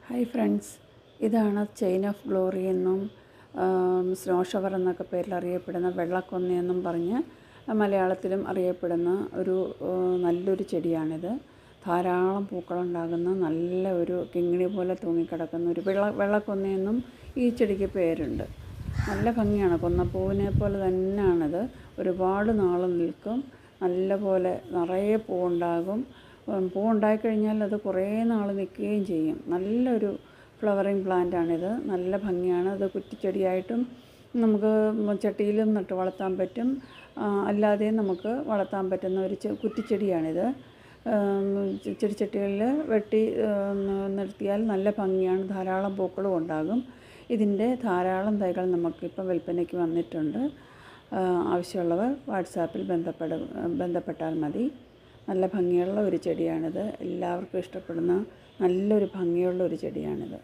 Hi friends, ഇതാണ് chain of glory എന്നും snow shower എന്നൊക്കെ പേരിൽ അറിയപ്പെടുന്ന വെള്ളക്കൊന്ന എന്നും പറഞ്ഞ് മലയാളത്തിലും അറിയപ്പെടുന്ന ഒരു നല്ലൊരു ചെടിയാണിത്. ധാരാളം പൂക്കളുണ്ടാകുന്ന നല്ല ഒരു കിങ്ങിണി പോലെ തൂങ്ങിക്കിടക്കുന്ന ഒരു വെള്ളക്കൊന്നയെന്നും ഈ ചെടിക്ക് പേരുണ്ട്. നല്ല ഭംഗിയാണ്. കൊന്നപ്പൂവിനെ പോലെ തന്നെയാണിത്. ഒരുപാട് നാൾ നിൽക്കും. നല്ല പോലെ നിറയെ പൂവുണ്ടാകും. പൂവുണ്ടായിക്കഴിഞ്ഞാൽ അത് കുറേ നാൾ നിൽക്കുകയും ചെയ്യും. നല്ലൊരു ഫ്ലവറിങ് പ്ലാന്റാണിത്. നല്ല ഭംഗിയാണ്. അത് കുറ്റിച്ചെടിയായിട്ടും നമുക്ക് ചട്ടിയിലും നട്ട് വളർത്താൻ പറ്റും. അല്ലാതെയും നമുക്ക് വളർത്താൻ പറ്റുന്ന ഒരു കുറ്റിച്ചെടിയാണിത്. ചെടിച്ചട്ടികളിൽ വെട്ടി നിർത്തിയാൽ നല്ല ഭംഗിയാണ്. ധാരാളം പൂക്കളും ഉണ്ടാകും. ഇതിൻ്റെ ധാരാളം തൈകൾ നമുക്കിപ്പോൾ വിൽപ്പനയ്ക്ക് വന്നിട്ടുണ്ട്. ആവശ്യമുള്ളവർ വാട്സാപ്പിൽ ബന്ധപ്പെട്ടാൽ മതി. നല്ല ഭംഗിയുള്ള ഒരു ചെടിയാണിത്. എല്ലാവർക്കും ഇഷ്ടപ്പെടുന്ന നല്ലൊരു ഭംഗിയുള്ള ഒരു ചെടിയാണിത്.